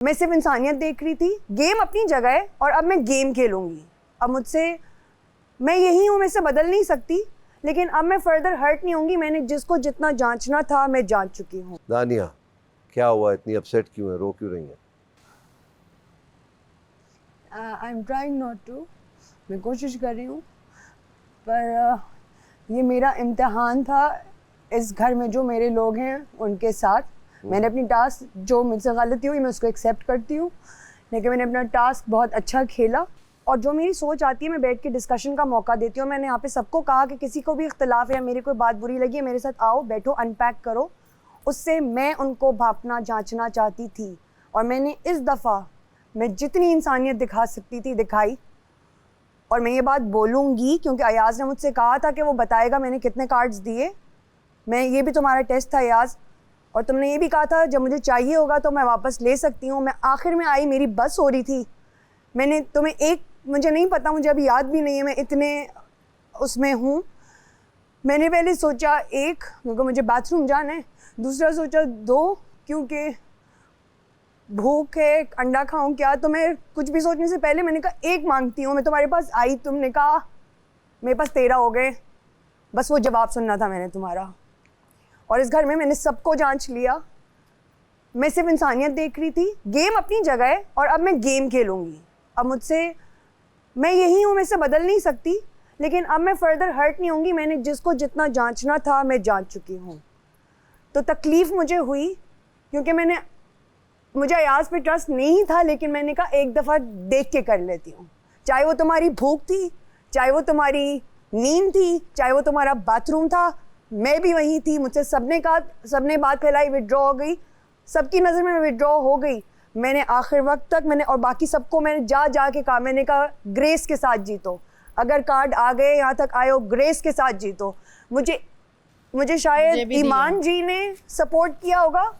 मैं सिर्फ इंसानियत देख रही थी। गेम अपनी जगह है और अब मैं गेम खेलूंगी। अब मुझसे, मैं यही हूँ, मैं इसे बदल नहीं सकती, लेकिन अब मैं फर्दर हर्ट नहीं होंगी। मैंने जिसको जितना जांचना था मैं जांच चुकी हूँ। दानिया, क्या हुआ, इतनी अपसेट क्यों है, रो क्यों रही है? I am trying not to, मैं कोशिश कर रही हूँ, पर ये मेरा इम्तिहान था इस घर में जो मेरे लोग हैं उनके साथ। मैंने अपनी टास्क, जो मुझसे गलती हुई मैं उसको एक्सेप्ट करती हूँ, लेकिन मैंने अपना टास्क बहुत अच्छा खेला। और जो मेरी सोच आती है मैं बैठ के डिस्कशन का मौका देती हूँ। मैंने यहाँ पे सबको कहा कि किसी को भी इख्तलाफ है या मेरी कोई बात बुरी लगी है, मेरे साथ आओ, बैठो, अनपैक करो। उससे मैं उनको भापना जांचना चाहती थी और मैंने इस दफ़ा मैं जितनी इंसानियत दिखा सकती थी दिखाई। और मैं ये बात बोलूँगी क्योंकि अयाज ने मुझसे कहा था कि वो बताएगा मैंने कितने कार्ड्स दिए। मैं, ये भी तुम्हारा टेस्ट था अयाज, और तुमने ये भी कहा था जब मुझे चाहिए होगा तो मैं वापस ले सकती हूँ। मैं आखिर में आई, मेरी बस हो रही थी, मैंने तुम्हें एक, मुझे नहीं पता, मुझे अभी याद भी नहीं है मैं इतने उसमें हूँ। मैंने पहले सोचा एक, क्योंकि मुझे बाथरूम जाना है, दूसरा सोचा दो क्योंकि भूख है, अंडा खाऊं क्या। तो मैं कुछ भी सोचने से पहले मैंने कहा एक मांगती हूँ। मैं तुम्हारे पास आई, तुमने कहा मेरे पास 13 हो गए, बस वो जवाब सुनना था मैंने तुम्हारा। और इस घर में मैंने सबको जांच लिया। मैं सिर्फ इंसानियत देख रही थी। गेम अपनी जगह है और अब मैं गेम खेलूंगी। अब मुझसे, मैं यही हूँ, मैं इसे बदल नहीं सकती, लेकिन अब मैं फर्दर हर्ट नहीं होंगी। मैंने जिसको जितना जांचना था मैं जांच चुकी हूँ। तो तकलीफ़ मुझे हुई क्योंकि मुझे अयाज पे ट्रस्ट नहीं था, लेकिन मैंने कहा एक दफ़ा देख के कर लेती हूँ। चाहे वो तुम्हारी भूख थी, चाहे वो तुम्हारी नींद थी, चाहे वो तुम्हारा बाथरूम था, मैं भी वहीं थी। मुझसे सबने कहा, सबने बात फैलाई, विड्रॉ हो गई, सबकी नज़र में मैं विड्रॉ हो गई। मैंने आखिर वक्त तक मैंने, और बाकी सबको मैंने जा के कहा, मैंने कहा ग्रेस के साथ जीतो। अगर कार्ड आ गए, यहाँ तक आए हो, ग्रेस के साथ जीतो। मुझे शायद ईमान जी ने सपोर्ट किया होगा,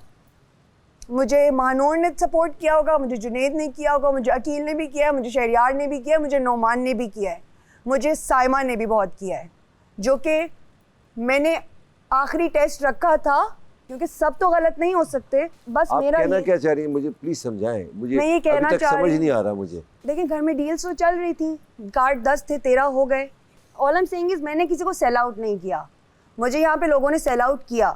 मुझे महानूर ने सपोर्ट किया होगा, मुझे जुनेद ने किया होगा, मुझे अकील ने भी किया है, मुझे शहरियार ने भी किया है, मुझे नौमान ने भी किया है, मुझे साइमा ने भी बहुत किया है। जो कि मैंने आखिरी टेस्ट रखा था क्योंकि सब तो गलत नहीं हो सकते। बस आप मेरा कहना क्या चाह रही हैं, मुझे प्लीज समझाएं, मुझे मैं ये कहना अभी तक चाह समझ रही नहीं आ रहा मुझे। लेकिन घर में डील्स तो चल रही थी, कार्ड 10 थे, 13 हो गए। All I am saying is, मैंने किसी को सेल आउट नहीं किया, मुझे यहाँ पे लोगों ने सेल आउट किया।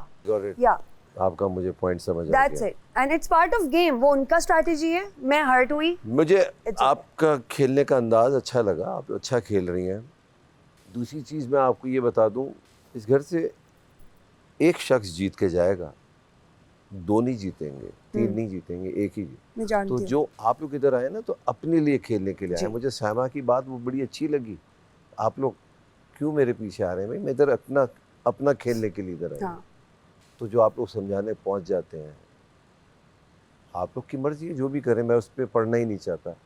या आपका मुझे पॉइंट समझ आ गया। That's it, and it's part of game. वो उनका स्ट्रैटेजी है, मैं हर्ट हुई। मुझे आपका खेलने का अंदाज अच्छा लगा, आप अच्छा खेल रही हैं। दूसरी चीज़ मैं आपको ये बता दूं, इस घर से एक शख्स जीत के जाएगा, दो नहीं जीतेंगे, तीन नहीं जीतेंगे, एक ही जीत। तो जो आप लोग इधर आए ना, तो अपने लिए खेलने के लिए आए। मुझे साइमा की बात वो बड़ी अच्छी लगी। आप लोग क्यों मेरे पीछे आ रहे हैं? भाई मैं इधर अपना खेलने के लिए इधर आए। तो जो आप लोग समझाने पहुंच जाते हैं, आप लोग की मर्जी है, जो भी करें, मैं उस पर पढ़ना ही नहीं चाहता।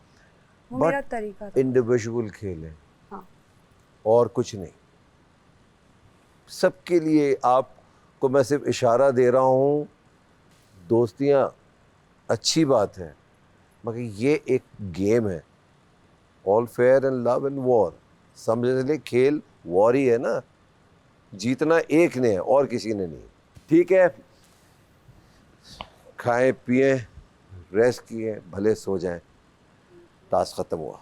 वो मेरा तरीका था। इंडिविजुअल खेल है, और कुछ नहीं। सबके लिए आपको मैं सिर्फ इशारा दे रहा हूँ। दोस्तियाँ अच्छी बात है, मगर ये एक गेम है। All fair and love and war, समझने लिए खेल वॉर ही है ना। जीतना एक ने है और किसी ने नहीं। ठीक है, खाएं पिएं, रेस्ट किए, भले सो जाएं, टास्क ख़त्म हुआ।